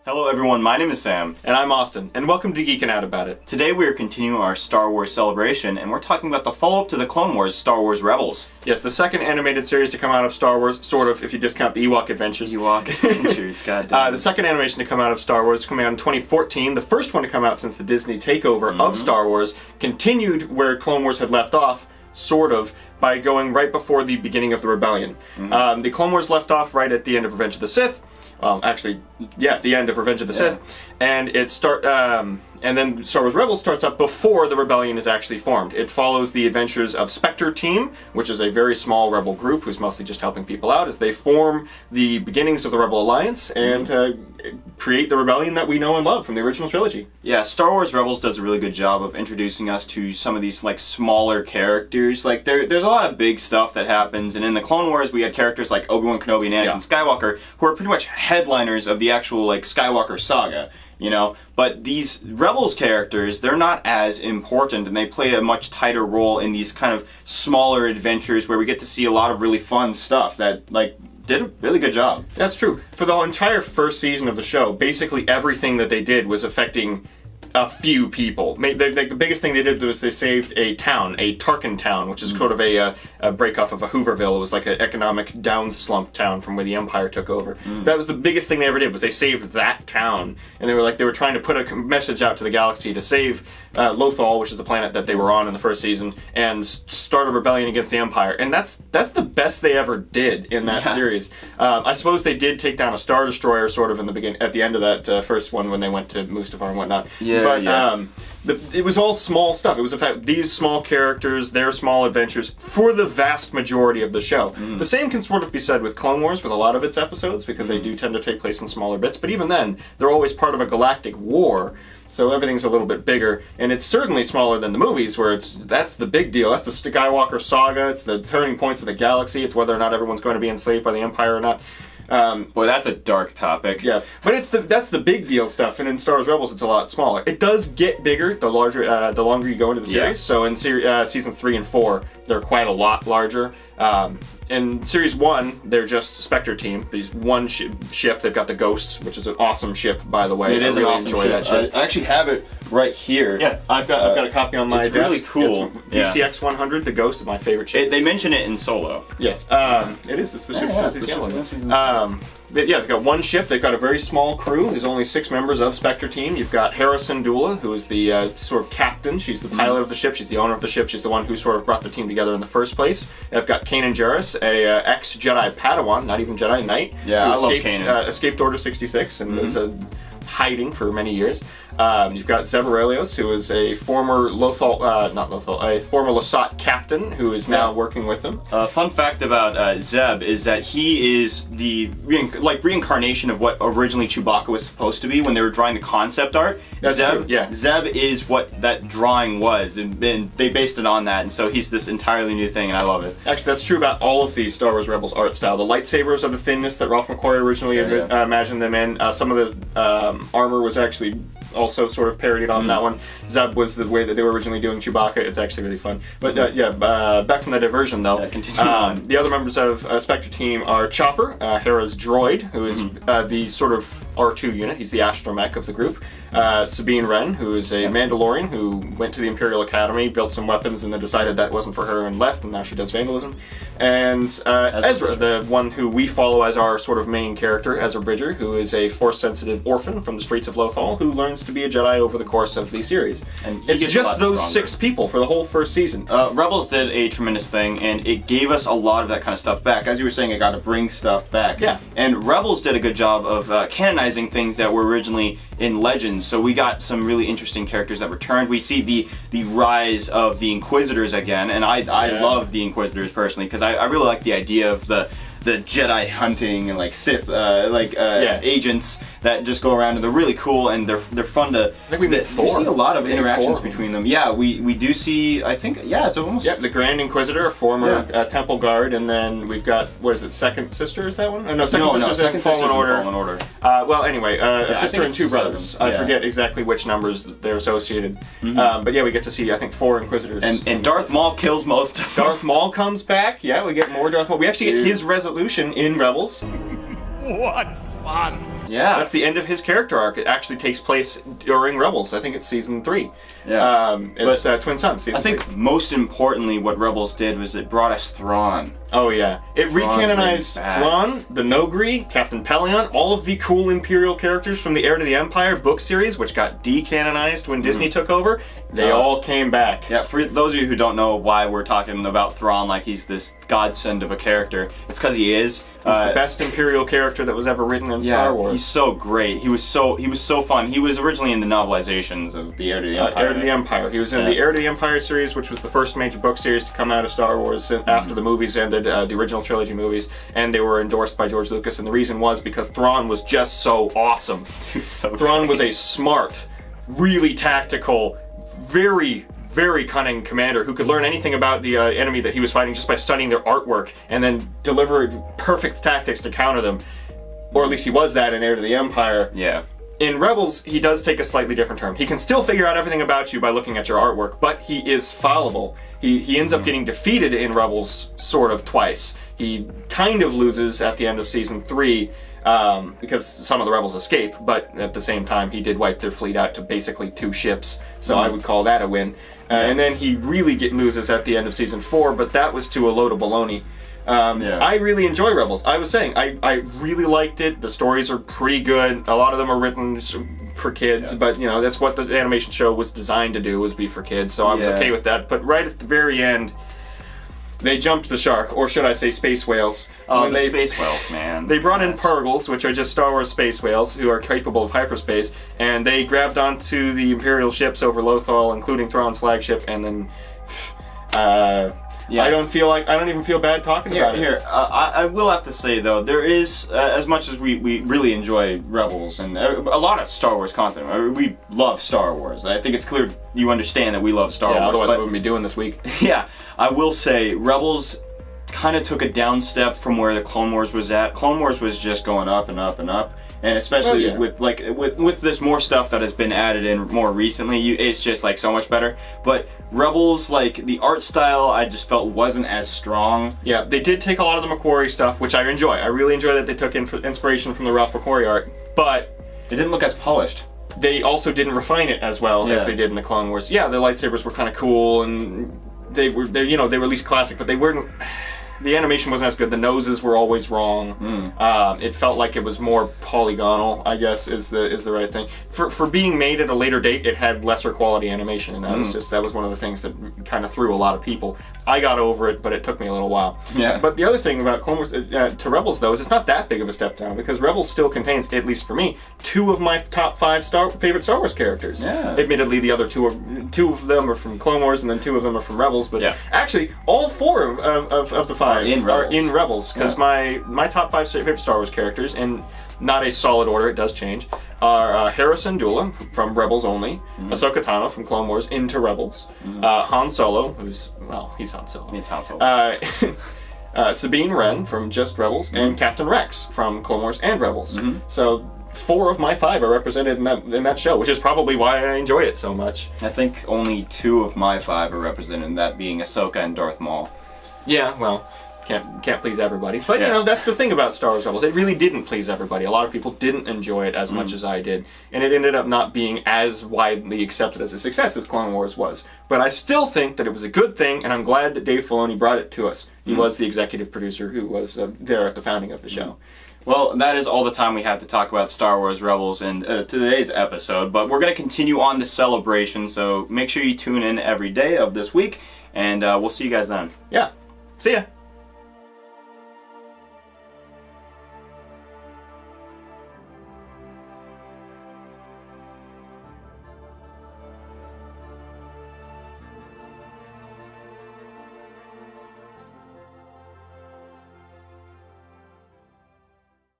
Hello everyone, my name is Sam. And I'm Austin, and welcome to Geeking Out About It. Today we are continuing our Star Wars celebration, and we're talking about the follow-up to the Clone Wars, Star Wars Rebels. Yes, the second animated series to come out of Star Wars, sort of, if you discount the Ewok Adventures. Ewok Adventures, goddamn. The second animation to come out of Star Wars coming out in 2014. The first one to come out since the Disney takeover of Star Wars continued where Clone Wars had left off, sort of, by going right before the beginning of the Rebellion. The Clone Wars left off right at the end of Revenge of the Sith. Actually, yeah, the end of Revenge of the Sith, and and then Star Wars Rebels starts up before the Rebellion is actually formed. It follows the adventures of Spectre Team, which is a very small rebel group who's mostly just helping people out as they form the beginnings of the Rebel Alliance and create the rebellion that we know and love from the original trilogy. Yeah, Star Wars Rebels does a really good job of introducing us to some of these like smaller characters. Like there's a lot of big stuff that happens, and in the Clone Wars we had characters like Obi-Wan Kenobi and Anakin Skywalker who are pretty much headliners of the actual like Skywalker saga. You know, but these Rebels characters, they're not as important, and they play a much tighter role in these kind of smaller adventures where we get to see a lot of really fun stuff that, like, did a really good job. That's true. For the entire first season of the show, basically everything that they did was affecting a few people. The biggest thing they did was they saved a town, a Tarkin town, which is sort of a break-off of a Hooverville. It was like an economic down-slump town from where the Empire took over. That was the biggest thing they ever did, was they saved that town. And they were trying to put a message out to the galaxy to save Lothal, which is the planet that they were on in the first season, and start a rebellion against the Empire. And that's the best they ever did in that series. I suppose they did take down a Star Destroyer sort of in the at the end of that first one when they went to Mustafar and whatnot. It was all small stuff. It was, in fact, these small characters, their small adventures, for the vast majority of the show. The same can sort of be said with Clone Wars, with a lot of its episodes, because they do tend to take place in smaller bits, but even then, they're always part of a galactic war, so everything's a little bit bigger, and it's certainly smaller than the movies, where that's the big deal. That's the Skywalker saga, it's the turning points of the galaxy, it's whether or not everyone's going to be enslaved by the Empire or not. Boy, that's a dark topic. Yeah, but that's the big deal stuff, and in Star Wars Rebels it's a lot smaller. It does get bigger the longer you go into the series. So in seasons 3 and 4, they're quite a lot larger. In Series 1, they're just Spectre Team. These one ship. They've got the Ghost, which is an awesome ship, by the way. It is I really an awesome enjoy ship. that ship. I actually have it right here. Yeah, I've got a copy on my desk. It's really cool. It's VCX 100. The Ghost is my favorite ship. They mention it in Solo. Yes, it is. It's the ship. It's the ship. They've got one ship. They've got a very small crew. There's only 6 members of Spectre Team. You've got Hera Syndulla, who is the sort of captain. She's the pilot of the ship. She's the owner of the ship. She's the one who sort of brought the team together in the first place. I've got Kanan Jarrus, a ex-Jedi Padawan, not even Jedi Knight. Yeah, I love Kanan. Escaped Order 66 and was hiding for many years. You've got Zeb Orrelios, who is a former a former Lasat captain who is now working with them. Fun fact about Zeb is that he is the reincarnation of what originally Chewbacca was supposed to be when they were drawing the concept art. That's true, yeah. Zeb is what that drawing was, and they based it on that, and so he's this entirely new thing, and I love it. Actually, that's true about all of the Star Wars Rebels art style. The lightsabers are the thinness that Ralph McQuarrie originally imagined them in. Some of the armor was actually also sort of parodied on that one. Zeb was the way that they were originally doing Chewbacca. It's actually really fun. But back from the diversion though. Continue on. The other members of Spectre Team are Chopper, Hera's droid, who is the sort of R2 unit. He's the astromech of the group. Sabine Wren, who is a Mandalorian who went to the Imperial Academy, built some weapons, and then decided that wasn't for her and left, and now she does vandalism. And Ezra, the one who we follow as our sort of main character, Ezra Bridger, who is a Force-sensitive orphan from the streets of Lothal, who learns to be a Jedi over the course of the series. And it's just those stronger. 6 people for the whole first season. Rebels did a tremendous thing, and it gave us a lot of that kind of stuff back. As you were saying, it got to bring stuff back. Yeah. And Rebels did a good job of canonizing things that were originally in Legends. So we got some really interesting characters that returned. We see the rise of the Inquisitors again, and I love the Inquisitors personally, because I really like the idea of the Jedi hunting and like Sith agents that just go around, and they're really cool, and they're fun to. I think we met 4. We see a lot of interactions between them. Yeah, we do see. I think it's almost. Yeah, the Grand Inquisitor, a former Temple Guard, and then we've got Second Sister? Is that one? No, Second Sister's in Fallen Order. Well, anyway, a sister and 2 brothers. I forget exactly which numbers they're associated. But yeah, we get to see 4 Inquisitors. And Darth Maul kills most of them. Darth Maul comes back. Yeah, we get more Darth Maul. We actually get his resolution in Rebels. What fun! Yeah. That's the end of his character arc. It actually takes place during Rebels. I think it's season 3. Yeah. It's Twin Suns season 3. I think most importantly what Rebels did was it brought us Thrawn. Oh yeah. It recanonized back. Thrawn, the Nogri, Captain Pelion, all of the cool Imperial characters from the Heir to the Empire book series, which got decanonized when Disney took over. They all came back. Yeah, for those of you who don't know why we're talking about Thrawn like he's this godsend of a character, it's because he is. He's the best Imperial character that was ever written in Star Wars. He's so great. He was so fun. He was originally in the novelizations of the Heir to the Empire. Heir to the Empire. He was in the Heir to the Empire series, which was the first major book series to come out of Star Wars after the movies ended, the original trilogy movies, and they were endorsed by George Lucas. And the reason was because Thrawn was just so awesome. Thrawn was a smart, really tactical, very, very cunning commander who could learn anything about the enemy that he was fighting just by studying their artwork and then deliver perfect tactics to counter them. Or at least he was that in Heir to the Empire. Yeah. In Rebels, he does take a slightly different turn. He can still figure out everything about you by looking at your artwork, but he is fallible. He ends up getting defeated in Rebels sort of twice. He kind of loses at the end of season 3 because some of the rebels escape, but at the same time he did wipe their fleet out to basically 2 ships, so I would call that a win. And then he really loses at the end of season 4, but that was to a load of baloney. I really enjoy Rebels. I was saying, I really liked it. The stories are pretty good. A lot of them are written for kids, but you know, that's what the animation show was designed to do, was be for kids, so I was okay with that. But right at the very end, they jumped the shark, or should I say space whales. Oh, the space whales, man. They brought in Purgles, which are just Star Wars space whales, who are capable of hyperspace, and they grabbed onto the Imperial ships over Lothal, including Thrawn's flagship, and then... I don't even feel bad talking about it. I will have to say though, there is as much as we really enjoy Rebels and a lot of Star Wars content. We love Star Wars. I think it's clear you understand that we love Star Wars. Otherwise, what would we be doing this week? Yeah, I will say Rebels kind of took a down step from where the Clone Wars was at. Clone Wars was just going up and up and up. And especially with this more stuff that has been added in more recently, it's just like so much better. But Rebels, like the art style, I just felt wasn't as strong. Yeah, they did take a lot of the McQuarrie stuff, which I enjoy. I really enjoy that they took inspiration from the Ralph McQuarrie art, but it didn't look as polished. They also didn't refine it as well as they did in the Clone Wars. Yeah, the lightsabers were kind of cool, and they were at least classic, but they weren't. The animation wasn't as good. The noses were always wrong. It felt like it was more polygonal, I guess, is the right thing. For being made at a later date, it had lesser quality animation, and that was one of the things that kind of threw a lot of people. I got over it, but it took me a little while. Yeah. But the other thing about Clone Wars to Rebels, though, is it's not that big of a step down, because Rebels still contains, at least for me, 2 of my top 5 favorite Star Wars characters. Yeah. Admittedly, the other 2 of them are from Clone Wars, and then 2 of them are from Rebels. But actually, all 4 of the 5 are in Rebels, because my top 5 favorite Star Wars characters, in not a solid order, it does change, are Hera Syndulla from Rebels only, Ahsoka Tano from Clone Wars into Rebels, Han Solo, he's Han Solo. It's Han Solo. Sabine Wren from just Rebels, and Captain Rex from Clone Wars and Rebels. So 4 of my 5 are represented in that show, which is probably why I enjoy it so much. I think only 2 of my 5 are represented, that being Ahsoka and Darth Maul. Yeah, well, can't please everybody. But, you know, that's the thing about Star Wars Rebels. It really didn't please everybody. A lot of people didn't enjoy it as much as I did. And it ended up not being as widely accepted as a success as Clone Wars was. But I still think that it was a good thing, and I'm glad that Dave Filoni brought it to us. He was the executive producer who was there at the founding of the show. Well, that is all the time we have to talk about Star Wars Rebels in today's episode. But we're going to continue on the celebration, so make sure you tune in every day of this week, and we'll see you guys then. Yeah. See ya.